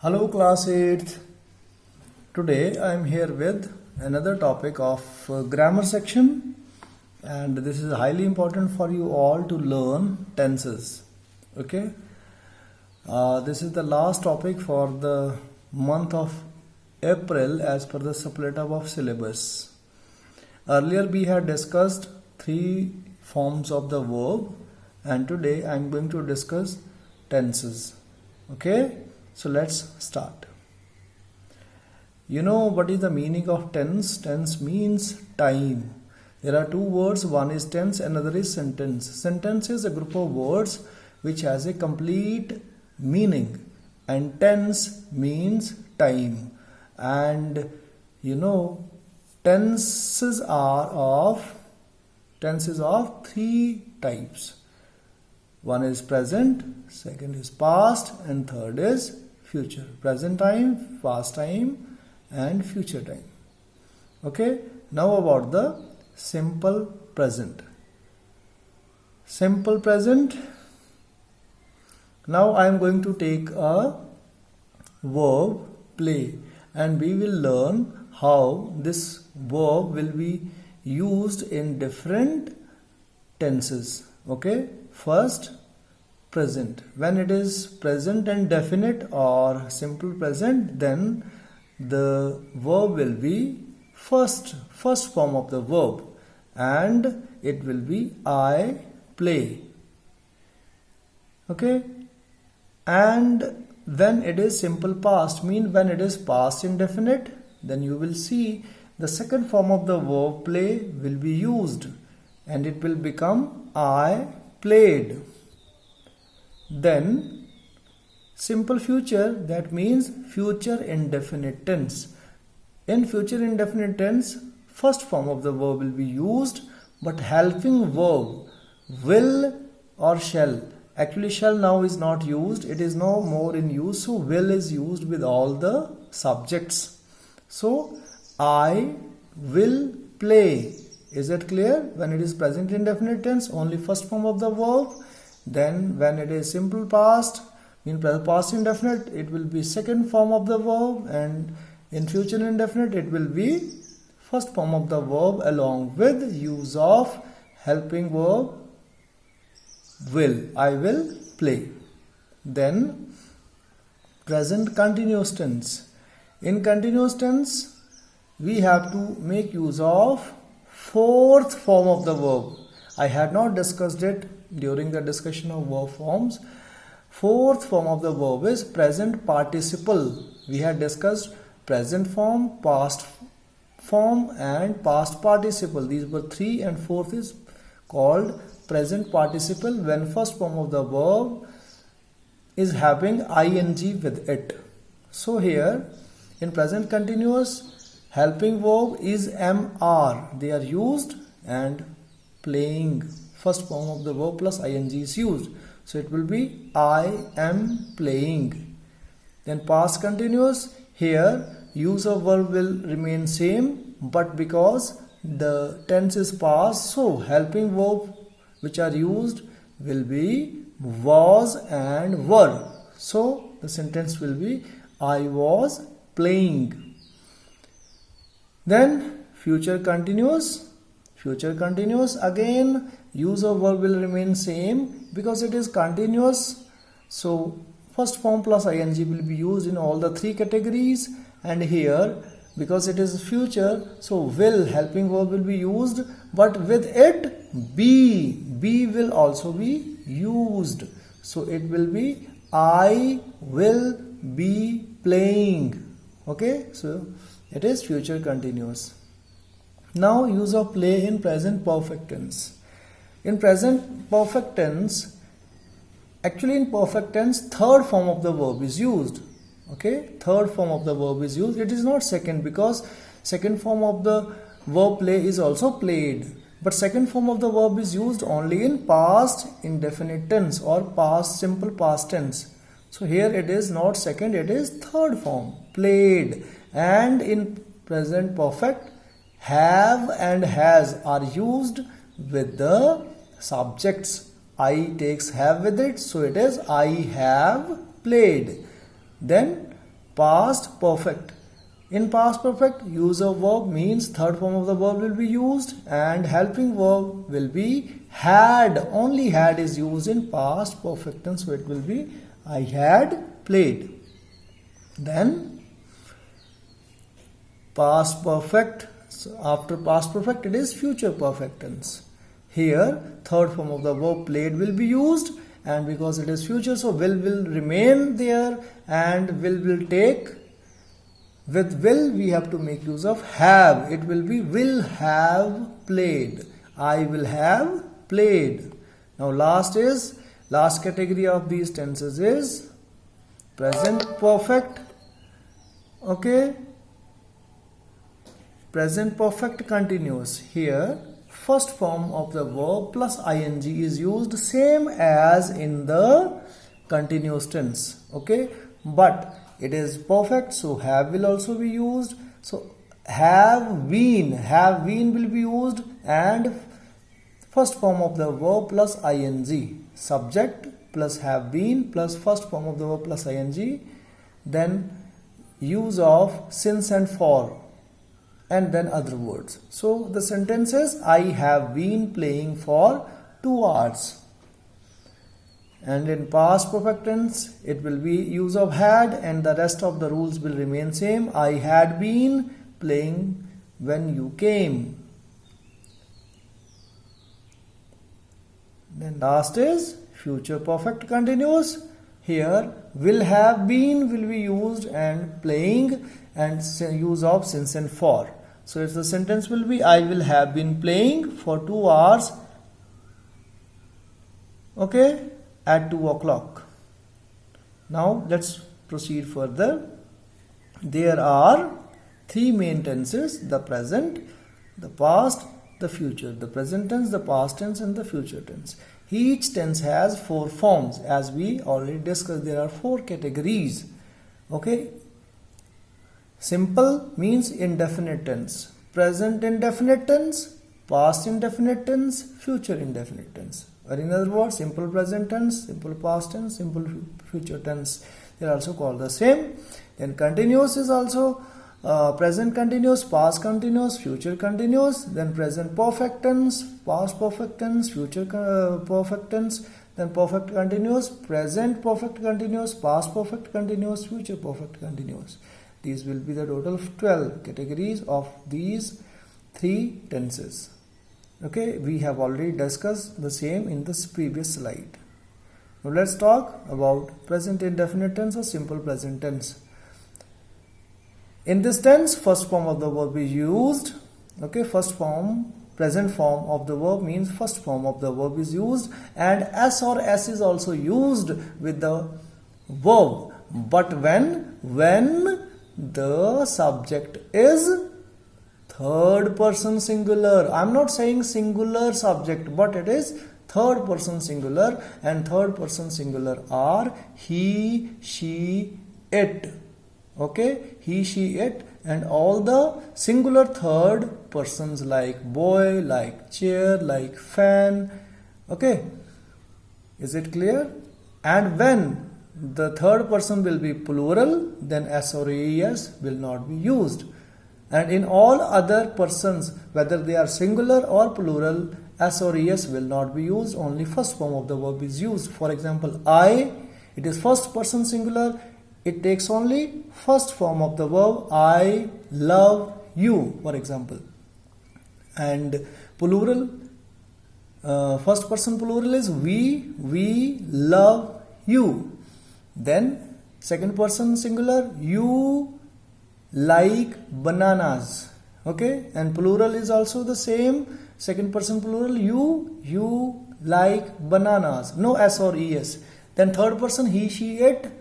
Hello class 8th. Today I am here with another topic of grammar section, and this is highly important for you all to learn tenses. Okay. This is the last topic for the month of April as per the suppletive of syllabus. Earlier we had discussed 3 forms of the verb, and today I am going to discuss tenses. Okay. So let's start. You know what is the meaning of tense? Tense means time. There are 2 words, one is tense, another is sentence. Sentence is a group of words which has a complete meaning, and tense means time. And you know, tenses are of 3 types. One is present, second is past, and third is future. Present time, past time, and future time. Okay, now about the simple present. Simple present. Now I am going to take a verb play, and we will learn how this verb will be used in different tenses. Okay, first present. When it is present and definite or simple present, then the verb will be first form of the verb, and it will be I play. Okay, and when it is simple past, mean when it is past indefinite, then you will see the second form of the verb play will be used, and it will become I played. Then simple future, that means future indefinite tense. In future indefinite tense, first form of the verb will be used, but helping verb will or shall. Actually shall now is not used, it is no more in use, so will is used with all the subjects. So I will play. Is it clear? When it is present indefinite tense, only first form of the verb. Then when it is simple past, in past indefinite, it will be second form of the verb, and in future indefinite it will be first form of the verb along with use of helping verb will. I will play. Then present continuous tense. In continuous tense, we have to make use of fourth form of the verb. I had not discussed it during the discussion of verb forms. Fourth form of the verb is present participle. We had discussed present form, past form, and past participle. These were 3, and fourth is called present participle when first form of the verb is having ing with it. So here in present continuous, helping verb is mr. They are used, and playing, first form of the verb plus ing is used. So it will be I am playing. Then past continuous, here use of verb will remain same, but because the tense is past, so helping verb which are used will be was and were. So the sentence will be I was playing. Then future continuous. Future continuous, again use of verb will remain same because it is continuous. So first form plus ing will be used in all the 3 categories, and here because it is future, so will helping verb will be used, but with it be will also be used. So it will be I will be playing. Okay, so it is future continuous. Now use of play in present perfect tense. In present perfect tense, actually in perfect tense, third form of the verb is used. Okay, third form of the verb is used. It is not second, because second form of the verb play is also played. But second form of the verb is used only in past indefinite tense or past simple past tense. So here it is not second, it is third form, played. And in present perfect, have and has are used with the subjects. I takes have with it, so it is I have played. Then past perfect. In past perfect, use of verb means third form of the verb will be used, and helping verb will be had. Only had is used in past perfect tense, so it will be I had played. Then past perfect, so after past perfect it is future perfect tense. Here third form of the verb played will be used, and because it is future, so will remain there, and will take. With will we have to make use of have. It will be will have played. I will have played. Now last category of these tenses is present perfect. Okay. Present perfect continuous. Here first form of the verb plus ing is used, same as in the continuous tense. Okay. But it is perfect, so have will also be used. So have been will be used, and first form of the verb plus ing, subject plus have been plus first form of the verb plus ing, then use of since and for, and then other words. So the sentence is I have been playing for 2 hours. And in past perfect tense, it will be use of had, and the rest of the rules will remain same. I had been playing when you came. Then last is future perfect continuous. Here will have been will be used, and playing and use of since and for. So it's the sentence will be I will have been playing for 2 hours. Okay. At 2 o'clock. Now let's proceed further. There are 3 main tenses: the present, the past, the future. The present tense, the past tense, and the future tense. Each tense has 4 forms. As we already discussed, there are 4 categories. Okay. Simple means indefinite tense, present indefinite tense, past indefinite tense, future indefinite tense. Or in other words, simple present tense, simple past tense, simple future tense. They are also called the same. Then continuous is also present continuous, past continuous, future continuous. Then present perfect tense, past perfect tense, future perfect tense. Then perfect continuous, present perfect continuous, past perfect continuous, future perfect continuous. These will be the total of 12 categories of these 3 tenses. Okay, we have already discussed the same in this previous slide. Now let's talk about present indefinite tense or simple present tense. In this tense, first form of the verb is used. Okay, first form, present form of the verb means first form of the verb is used, and s or s is also used with the verb. But when the subject is third person singular. I am not saying singular subject, but it is third person singular, and third person singular are he, she, it. Okay, he, she, it, and all the singular third persons like boy, like chair, like fan. Okay, is it clear? And when the third person will be plural, then s or es will not be used. And in all other persons, whether they are singular or plural, s or es will not be used. Only first form of the verb is used. For example, I, it is first person singular. It takes only first form of the verb. I love you, for example. And plural, first person plural is we love you. Then second person singular, you like bananas. Okay, and plural is also the same. Second person plural, you like bananas. No s or es. Then third person, he, she, it.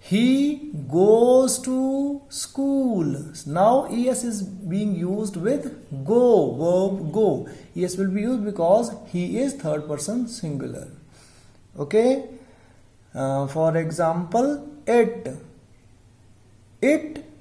He goes to school. Now es is being used with go, verb go. Es will be used because he is third person singular. Okay. For example, it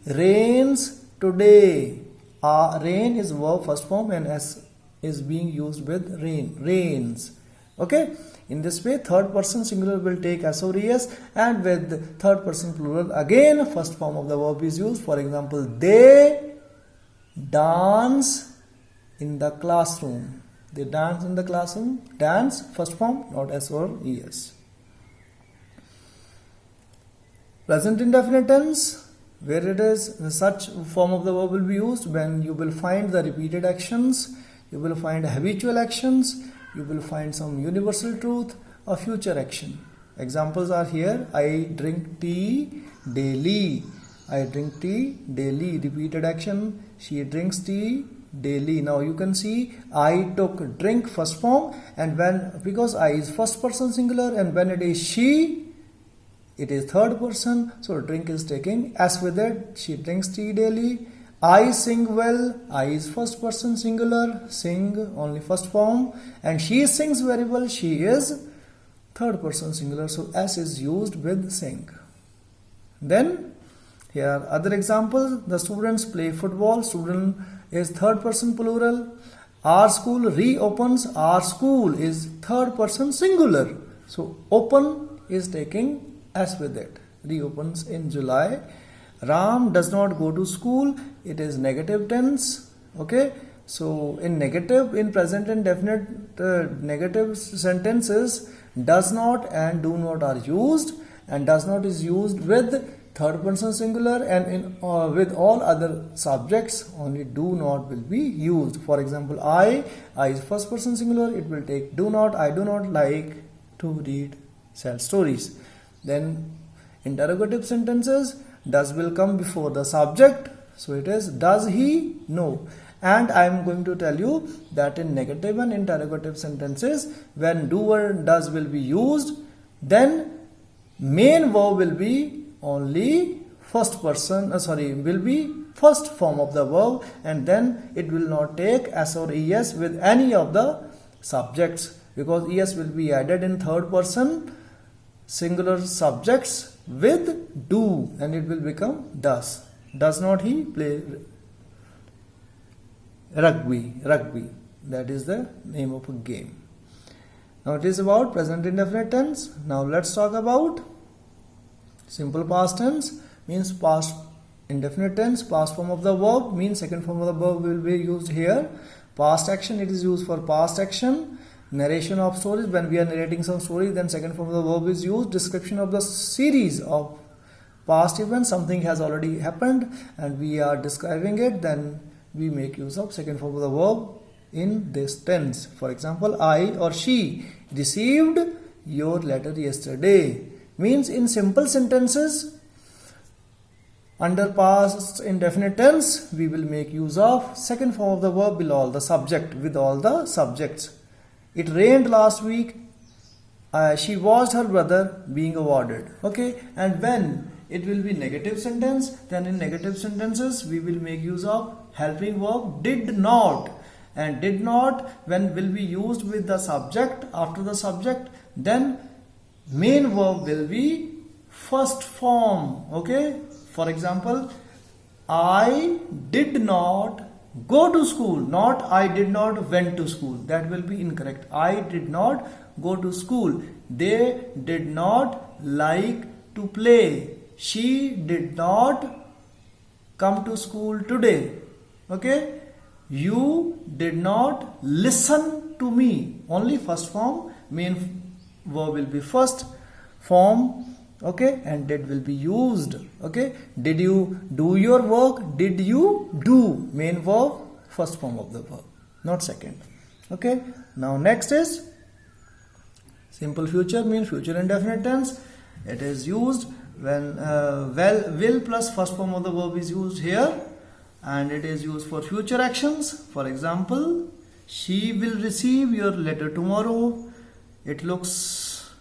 rains today. Rain is verb first form, and s is being used with rain. Rains. Okay, in this way third person singular will take S or ES, and with third person plural again first form of the verb is used. For example, they dance in the classroom. They dance in the classroom. Dance first form, not S or ES. Present indefinite tense, where it is such form of the verb will be used when you will find the repeated actions, you will find habitual actions, you will find some universal truth, a future action. Examples are here. I drink tea daily. I drink tea daily. Repeated action. She drinks tea daily. Now you can see I took drink first form, and when, because I is first person singular, and when it is she, it is third person, so drink is taking S with it. She drinks tea daily. I sing well. I is first person singular, sing only first form, and she sings very well. She is third person singular, so S is used with sing. Then here are other examples. The students play football. Student is third person plural. Our school reopens. Our school is third person singular, so open is taking S with it. Reopens in July. Ram does not go to school. It is negative tense. Okay, so in negative, in present and definite negative sentences, does not and do not are used, and does not is used with third person singular, and in with all other subjects only do not will be used. For example, I is first person singular, it will take do not. I do not like to read sad stories. Then interrogative sentences, does will come before the subject, so it is does he? No. And I am going to tell you that in negative and interrogative sentences, when do or does will be used, then main verb will be only first person, will be first form of the verb, and then it will not take S or ES with any of the subjects, because ES will be added in third person singular subjects with do, and it will become does. Does not he play rugby? That is the name of a game. Now it is about present indefinite tense. Now let's talk about simple past tense. Means past indefinite tense, past form of the verb, means second form of the verb will be used here. Past action, it is used for past action. Narration of stories, when we are narrating some story, then second form of the verb is used. Description of the series of past events, something has already happened and we are describing it, then we make use of second form of the verb in this tense. For example, I or she received your letter yesterday. Means in simple sentences under past indefinite tense, we will make use of second form of the verb with all the subject, with all the subjects. It rained last week. She watched her brother being awarded. Okay, and when it will be negative sentence, then in negative sentences we will make use of helping verb did not. And did not, when will be used with the subject, after the subject, then main verb will be first form. Okay, for example, I did not go to school, not I did not went to school. That will be incorrect. I did not go to school. They did not like to play. She did not come to school today. Okay, you did not listen to me. Only first form, main verb will be first form. Okay, and did will be used. Okay, did you do your work? Did you do? Main verb, first form of the verb, not second. Okay, now next is simple future, means future indefinite tense. It is used when will plus first form of the verb is used here, and it is used for future actions. For example, she will receive your letter tomorrow. It looks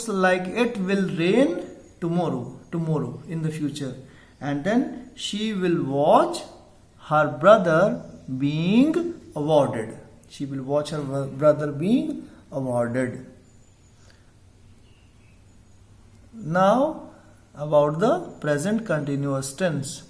like it will rain tomorrow in the future. And then she will watch her brother being awarded. She will watch her brother being awarded. Now about the present continuous tense.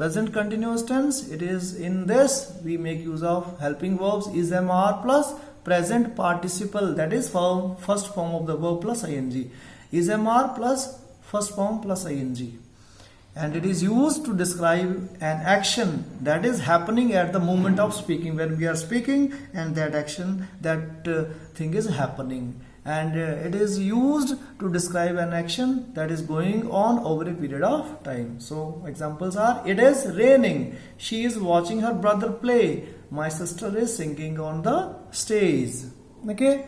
present continuous tense, it is in this we make use of helping verbs is MR plus present participle, that is first form of the verb plus ing, is MR plus first form plus ing, and it is used to describe an action that is happening at the moment of speaking, when we are speaking and that action, that thing is happening, and it is used to describe an action that is going on over a period of time. So examples are, it is raining, she is watching her brother play, my sister is singing on the stage. Okay,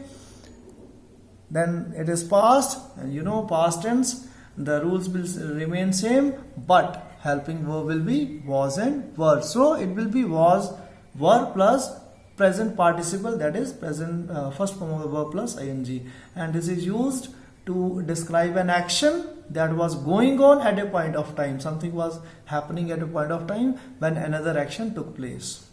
then it is past, and you know past tense, the rules will remain same, but helping verb will be was and were. So it will be was, were plus present participle, that is present first form of the verb plus ing, and this is used to describe an action that was going on at a point of time. Something was happening at a point of time when another action took place.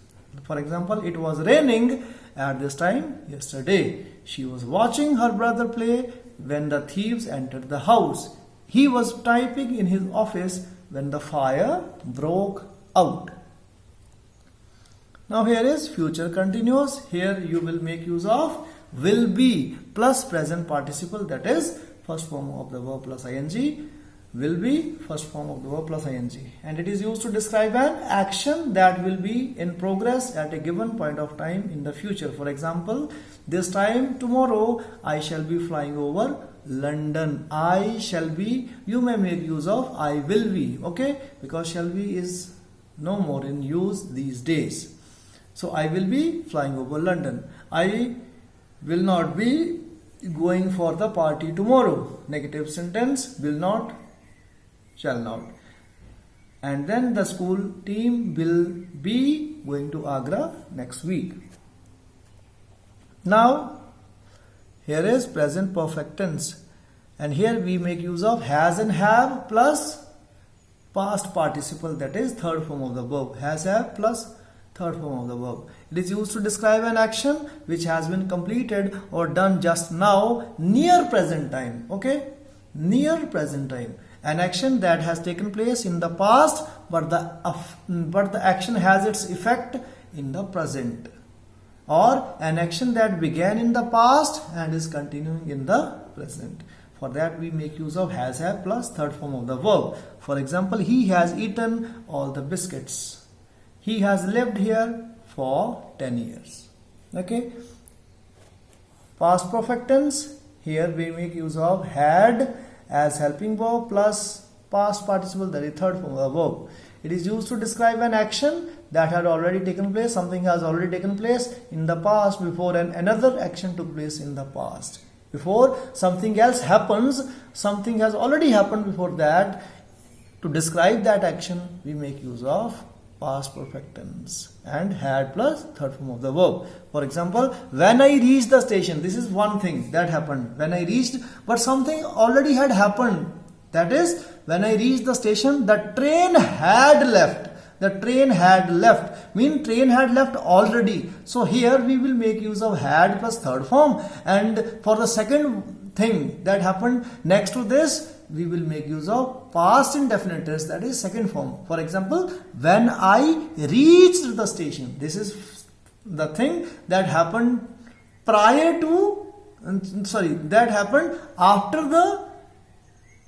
For example, it was raining at this time yesterday. She was watching her brother play when the thieves entered the house. He was typing in his office when the fire broke out. Now here is future continuous. Here you will make use of will be plus present participle, that is first form of the verb plus ing, will be first form of the verb plus ing, and it is used to describe an action that will be in progress at a given point of time in the future. For example, this time tomorrow I shall be flying over London. I shall be, you may make use of I will be, okay, because shall be is no more in use these days. So I will be flying over London. I will not be going for the party tomorrow. Negative sentence, will not, shall not. And then the school team will be going to Agra next week. Now here is present perfect tense, and here we make use of has and have plus past participle, that is third form of the verb. Has, have plus third form of the verb. It is used to describe an action which has been completed or done just now near present time. Okay, near present time. An action that has taken place in the past, but the action has its effect in the present. Or an action that began in the past and is continuing in the present. For that we make use of has, have plus third form of the verb. For example, he has eaten all the biscuits. He has lived here for 10 years. Okay. Past perfect tense. Here we make use of had as helping verb plus past participle, that is third form of the verb. It is used to describe an action that had already taken place. Something has already taken place in the past before another action took place in the past. Before something else happens, something has already happened before that. To describe that action, we make use of past perfect tense and had plus third form of the verb. For example, when I reached the station, this is one thing that happened. When I reached, but something already had happened. That is, when I reached the station, the train had left. The train had left. Mean train had left already. So here we will make use of had plus third form. And for the second thing that happened next to this, we will make use of past indefinite tense, that is second form. For example, when I reached the station. This is the thing that happened prior to, that happened after the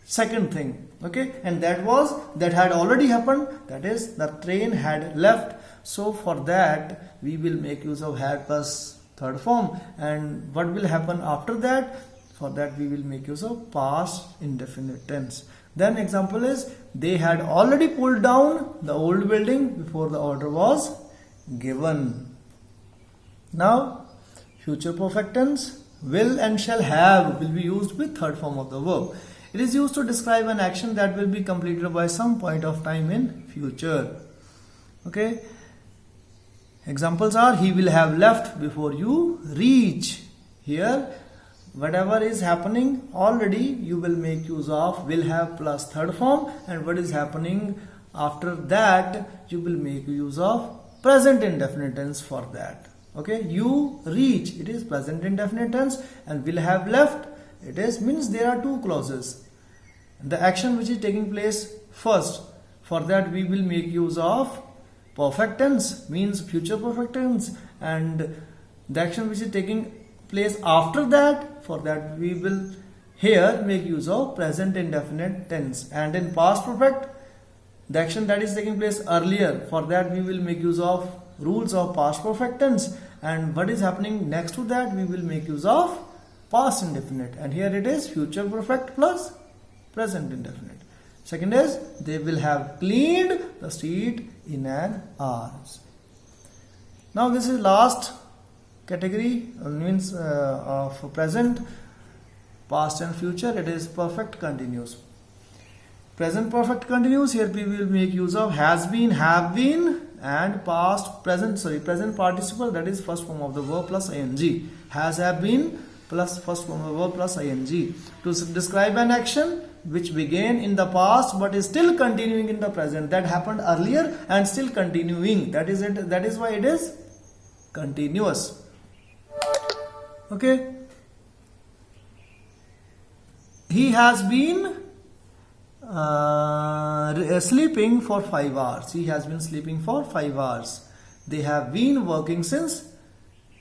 second thing. Okay, and that had already happened, that is the train had left. So for that we will make use of had plus third form. And what will happen after that? For that we will make use of past indefinite tense. Then example is, they had already pulled down the old building before the order was given. Now future perfect tense, will and shall have will be used with third form of the verb. It is used to describe an action that will be completed by some point of time in future. Okay. Examples are, he will have left before you reach. Here, whatever is happening already, you will make use of will have plus third form, and what is happening after that, you will make use of present indefinite tense for that. Okay. You reach, it is present indefinite tense, and will have left, means there are two clauses. The action which is taking place first, For that we will make use of perfect tense, means future perfect tense, and the action which is taking place after that, for that we will here make use of present indefinite tense. And in past perfect, the action that is taking place earlier, for that we will make use of rules of past perfect tense, and what is happening next to that we will make use of past indefinite, and here it is future perfect plus present indefinite. Second is they will have cleaned the street in an hour. Now this is last category, means of present, past and future. It is perfect continuous. Present perfect continuous, here we will make use of has been, have been, and present participle, that is first form of the verb plus ing. Has, have been plus first form of the verb plus ing to describe an action which began in the past but is still continuing in the present, that happened earlier and still continuing. That is it. That is why it is continuous. Okay. He has been sleeping for 5 hours. He has been sleeping for 5 hours. They have been working since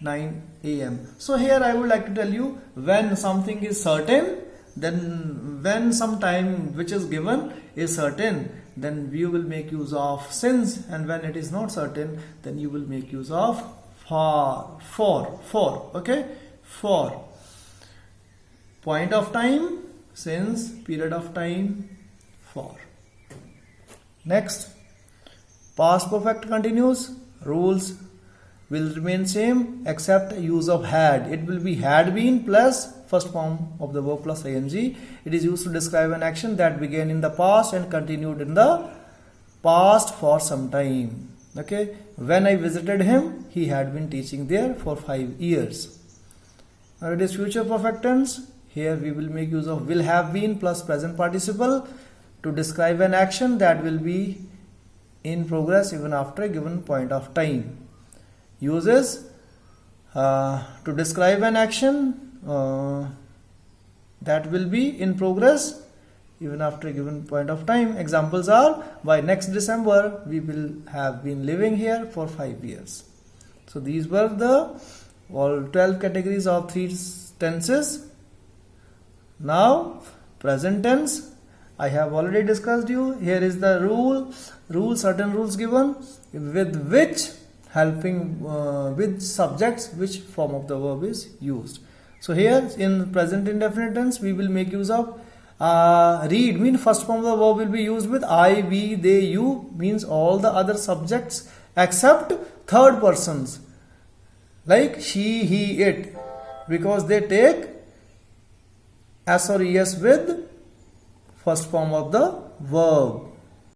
9 a.m. So here I would like to tell you, when something is certain, then when some time which is given is certain, then you will make use of since, and when it is not certain, then you will make use of for. Okay, for. Point of time, since. Period of time, for. Next, past perfect continuous. Rules will remain same except use of had. It will be had been plus first form of the verb plus ing. It is used to describe an action that began in the past and continued in the past for some time. Okay, when I visited him, he had been teaching there for 5 years. Now it is future perfect tense. Here we will make use of will have been plus present participle to describe an action that will be in progress even after a given point of time. Uses to describe an action that will be in progress even after a given point of time. Examples are, by next December we will have been living here for 5 years. So these were the all 12 categories of 3 tenses. Now present tense I have already discussed you. Here is the certain rules given with which helping with subjects which form of the verb is used. So here in present indefinite tense we will make use of read, mean first form of the verb will be used with I, we, they, you, means all the other subjects except third persons like she, he, it, because they take s or es with first form of the verb.